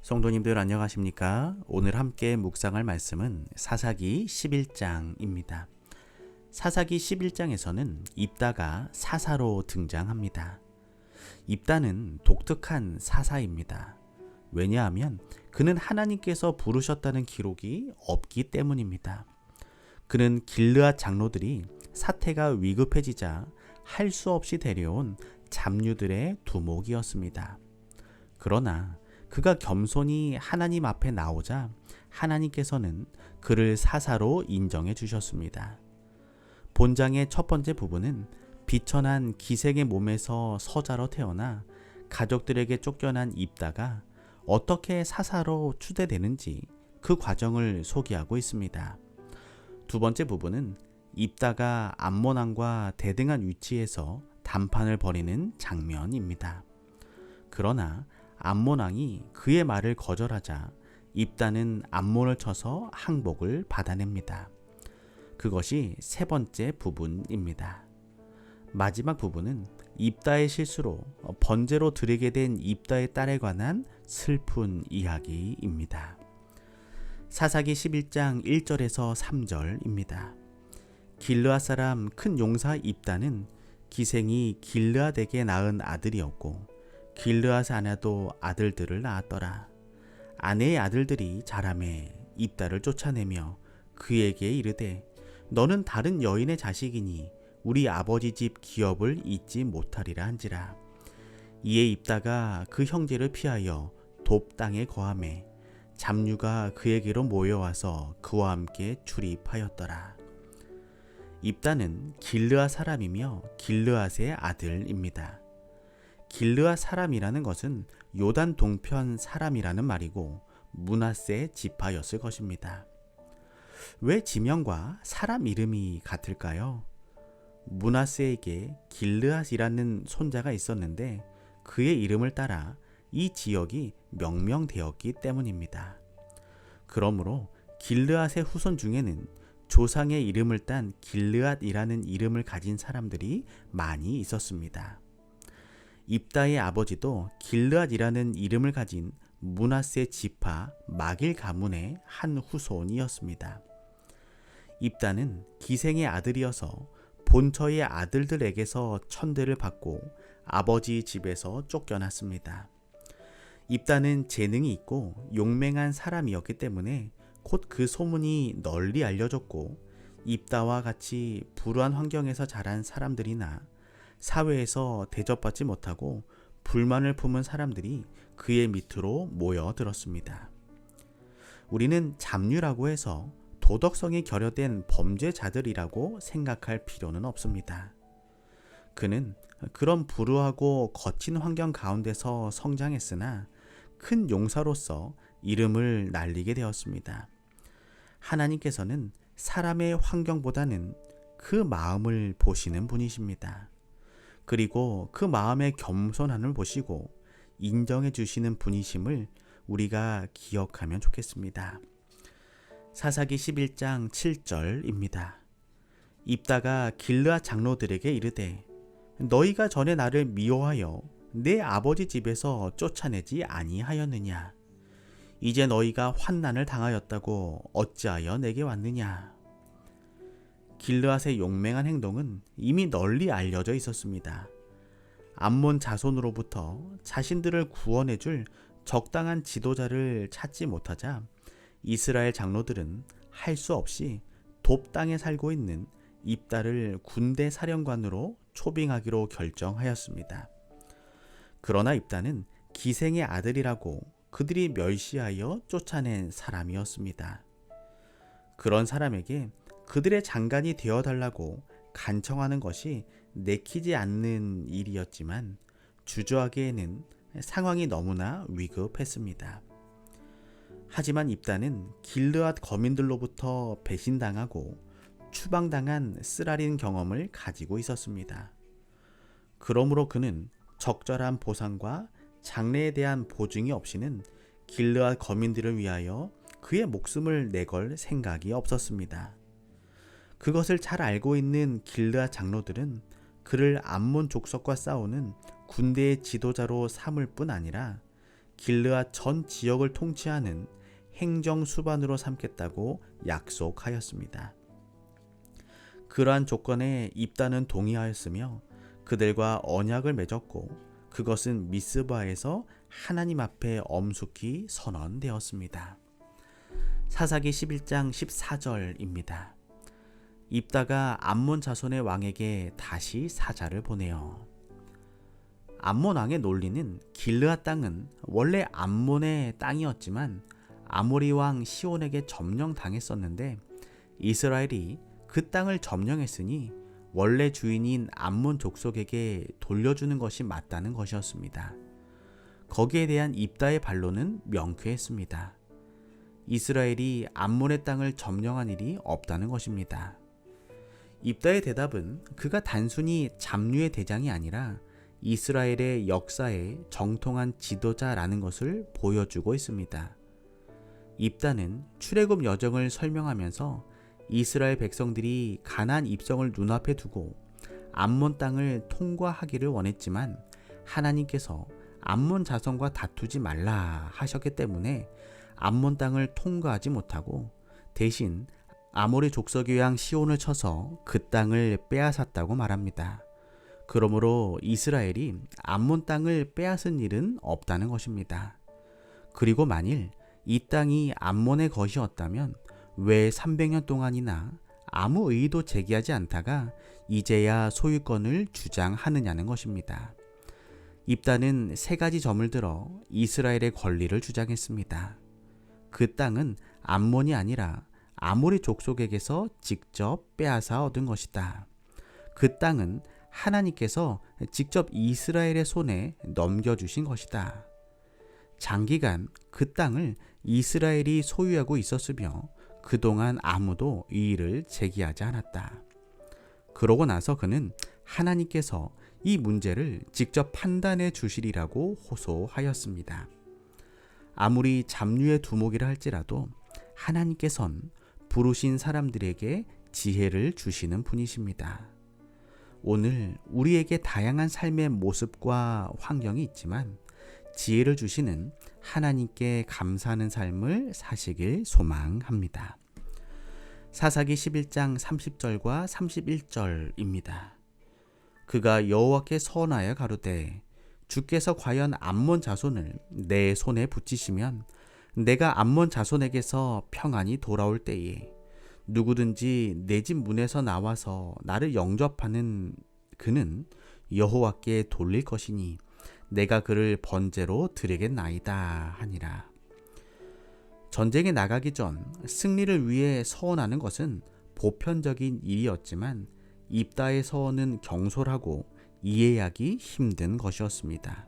성도님들 안녕하십니까? 오늘 함께 묵상할 말씀은 사사기 11장입니다. 사사기 11장에서는 입다가 사사로 등장합니다. 입다는 독특한 사사입니다. 왜냐하면 그는 하나님께서 부르셨다는 기록이 없기 때문입니다. 그는 길르앗 장로들이 사태가 위급해지자 할 수 없이 데려온 잡류들의 두목이었습니다. 그러나 그가 겸손히 하나님 앞에 나오자 하나님께서는 그를 사사로 인정해 주셨습니다. 본장의 첫 번째 부분은 비천한 기생의 몸에서 서자로 태어나 가족들에게 쫓겨난 입다가 어떻게 사사로 추대되는지 그 과정을 소개하고 있습니다. 두 번째 부분은 입다가 암몬 왕과 대등한 위치에서 담판을 벌이는 장면입니다. 그러나 암몬 왕이 그의 말을 거절하자 입다는 암몬을 쳐서 항복을 받아냅니다. 그것이 세 번째 부분입니다. 마지막 부분은 입다의 실수로 번제로 드리게 된 입다의 딸에 관한 슬픈 이야기입니다. 사사기 11장 1절에서 3절입니다. 길르앗 사람 큰 용사 입다는 기생이 길르앗에게 낳은 아들이었고 길르앗의 아내도 아들들을 낳았더라. 아내의 아들들이 자라매 입다를 쫓아내며 그에게 이르되 너는 다른 여인의 자식이니 우리 아버지 집 기업을 잊지 못하리라 한지라. 이에 입다가 그 형제를 피하여 돕 땅에 거하매 잡류가 그에게로 모여와서 그와 함께 출입하였더라. 입다는 길르앗 사람이며 길르앗의 아들입니다. 길르앗 사람이라는 것은 요단 동편 사람이라는 말이고 므낫세 지파였을 것입니다. 왜 지명과 사람 이름이 같을까요? 므낫세에게 길르앗이라는 손자가 있었는데 그의 이름을 따라 이 지역이 명명되었기 때문입니다. 그러므로 길르앗의 후손 중에는 조상의 이름을 딴 길르앗이라는 이름을 가진 사람들이 많이 있었습니다. 입다의 아버지도 길르앗이라는 이름을 가진 므낫세 지파 마길 가문의 한 후손이었습니다. 입다는 기생의 아들이어서 본처의 아들들에게서 천대를 받고 아버지 집에서 쫓겨났습니다. 입다는 재능이 있고 용맹한 사람이었기 때문에 곧 그 소문이 널리 알려졌고 입다와 같이 불우한 환경에서 자란 사람들이나 사회에서 대접받지 못하고 불만을 품은 사람들이 그의 밑으로 모여들었습니다. 우리는 잡류라고 해서 도덕성이 결여된 범죄자들이라고 생각할 필요는 없습니다. 그는 그런 불우하고 거친 환경 가운데서 성장했으나 큰 용사로서 이름을 날리게 되었습니다. 하나님께서는 사람의 환경보다는 그 마음을 보시는 분이십니다. 그리고 그 마음의 겸손함을 보시고 인정해 주시는 분이심을 우리가 기억하면 좋겠습니다. 사사기 11장 7절입니다. 입다가 길르앗 장로들에게 이르되 너희가 전에 나를 미워하여 내 아버지 집에서 쫓아내지 아니하였느냐? 이제 너희가 환난을 당하였다고 어찌하여 내게 왔느냐? 길르앗의 용맹한 행동은 이미 널리 알려져 있었습니다. 암몬 자손으로부터 자신들을 구원해줄 적당한 지도자를 찾지 못하자 이스라엘 장로들은 할 수 없이 돕 땅에 살고 있는 입다를 군대 사령관으로 초빙하기로 결정하였습니다. 그러나 입다는 기생의 아들이라고 그들이 멸시하여 쫓아낸 사람이었습니다. 그런 사람에게 그들의 장관이 되어달라고 간청하는 것이 내키지 않는 일이었지만 주저하기에는 상황이 너무나 위급했습니다. 하지만 입다는 길르앗 거민들로부터 배신당하고 추방당한 쓰라린 경험을 가지고 있었습니다. 그러므로 그는 적절한 보상과 장래에 대한 보증이 없이는 길르앗 거민들을 위하여 그의 목숨을 내걸 생각이 없었습니다. 그것을 잘 알고 있는 길르앗 장로들은 그를 암몬 족속과 싸우는 군대의 지도자로 삼을 뿐 아니라 길르앗 전 지역을 통치하는 행정 수반으로 삼겠다고 약속하였습니다. 그러한 조건에 입단은 동의하였으며 그들과 언약을 맺었고 그것은 미스바에서 하나님 앞에 엄숙히 선언되었습니다. 사사기 11장 14절입니다. 입다가 암몬 자손의 왕에게 다시 사자를 보내요. 암몬 왕의 논리는 길르앗 땅은 원래 암몬의 땅이었지만 아모리 왕 시온에게 점령당했었는데 이스라엘이 그 땅을 점령했으니 원래 주인인 암몬 족속에게 돌려주는 것이 맞다는 것이었습니다. 거기에 대한 입다의 반론은 명쾌했습니다. 이스라엘이 암몬의 땅을 점령한 일이 없다는 것입니다. 입다의 대답은 그가 단순히 잡류의 대장이 아니라 이스라엘의 역사의 정통한 지도자라는 것을 보여주고 있습니다. 입다는 출애굽 여정을 설명하면서 이스라엘 백성들이 가나안 입성을 눈앞에 두고 암몬 땅을 통과하기를 원했지만 하나님께서 암몬 자손과 다투지 말라 하셨기 때문에 암몬 땅을 통과하지 못하고 대신 아모리 족속의 왕 시온을 쳐서 그 땅을 빼앗았다고 말합니다. 그러므로 이스라엘이 암몬 땅을 빼앗은 일은 없다는 것입니다. 그리고 만일 이 땅이 암몬의 것이었다면 왜 300년 동안이나 아무 의의도 제기하지 않다가 이제야 소유권을 주장하느냐는 것입니다. 입다는 세 가지 점을 들어 이스라엘의 권리를 주장했습니다. 그 땅은 암몬이 아니라 아모리 족속에게서 직접 빼앗아 얻은 것이다. 그 땅은 하나님께서 직접 이스라엘의 손에 넘겨주신 것이다. 장기간 그 땅을 이스라엘이 소유하고 있었으며 그동안 아무도 이의를 제기하지 않았다. 그러고 나서 그는 하나님께서 이 문제를 직접 판단해 주시리라고 호소하였습니다. 아무리 잡류의 두목이라 할지라도 하나님께선 부르신 사람들에게 지혜를 주시는 분이십니다. 오늘 우리에게 다양한 삶의 모습과 환경이 있지만 지혜를 주시는 하나님께 감사하는 삶을 사시길 소망합니다. 사사기 11장 30절과 31절입니다. 그가 여호와께 서원하여 가로되 주께서 과연 암몬 자손을 내 손에 붙이시면 내가 암몬 자손에게서 평안히 돌아올 때에 누구든지 내 집 문에서 나와서 나를 영접하는 그는 여호와께 돌릴 것이니 내가 그를 번제로 드리겠나이다 하니라. 전쟁에 나가기 전 승리를 위해 서원하는 것은 보편적인 일이었지만 입다의 서원은 경솔하고 이해하기 힘든 것이었습니다.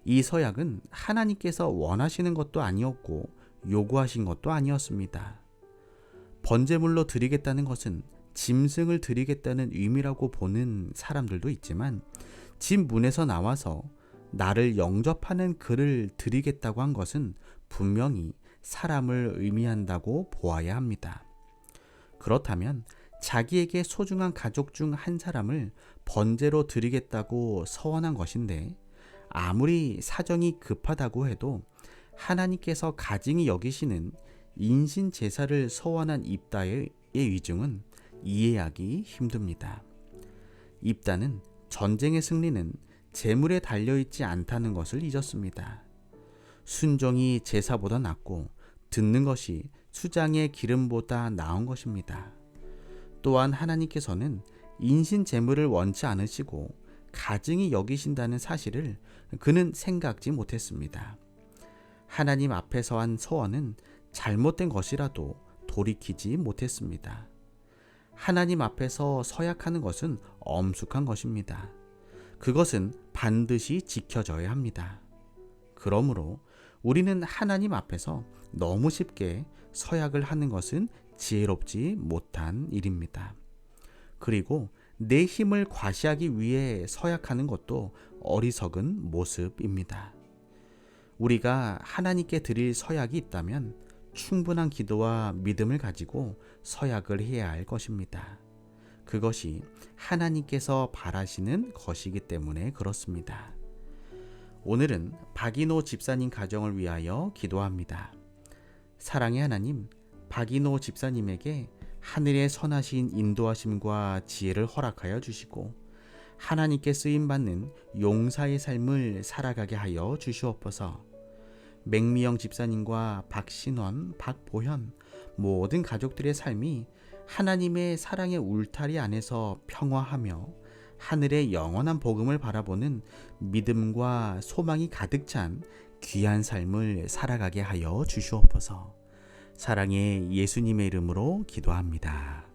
이 서약은 하나님께서 원하시는 것도 아니었고 요구하신 것도 아니었습니다. 번제물로 드리겠다는 것은 짐승을 드리겠다는 의미라고 보는 사람들도 있지만 집 문에서 나와서 나를 영접하는 그를 드리겠다고 한 것은 분명히 사람을 의미한다고 보아야 합니다. 그렇다면 자기에게 소중한 가족 중 한 사람을 번제로 드리겠다고 서원한 것인데 아무리 사정이 급하다고 해도 하나님께서 가증히 여기시는 인신 제사를 서원한 입다의 위증은 이해하기 힘듭니다. 입다는 전쟁의 승리는 재물에 달려있지 않다는 것을 잊었습니다. 순종이 제사보다 낫고 듣는 것이 수장의 기름보다 나은 것입니다. 또한 하나님께서는 인신 제물을 원치 않으시고 가증히 여기신다는 사실을 그는 생각지 못했습니다. 하나님 앞에서 한 서원은 잘못된 것이라도 돌이키지 못했습니다. 하나님 앞에서 서약하는 것은 엄숙한 것입니다. 그것은 반드시 지켜져야 합니다. 그러므로 우리는 하나님 앞에서 너무 쉽게 서약을 하는 것은 지혜롭지 못한 일입니다. 그리고 내 힘을 과시하기 위해 서약하는 것도 어리석은 모습입니다. 우리가 하나님께 드릴 서약이 있다면 충분한 기도와 믿음을 가지고 서약을 해야 할 것입니다. 그것이 하나님께서 바라시는 것이기 때문에 그렇습니다. 오늘은 박인호 집사님 가정을 위하여 기도합니다. 사랑의 하나님, 박인호 집사님에게 하늘의 선하신 인도하심과 지혜를 허락하여 주시고 하나님께 쓰임받는 용사의 삶을 살아가게 하여 주시옵소서. 맹미영 집사님과 박신원, 박보현 모든 가족들의 삶이 하나님의 사랑의 울타리 안에서 평화하며 하늘의 영원한 복음을 바라보는 믿음과 소망이 가득 찬 귀한 삶을 살아가게 하여 주시옵소서. 사랑의 예수님의 이름으로 기도합니다.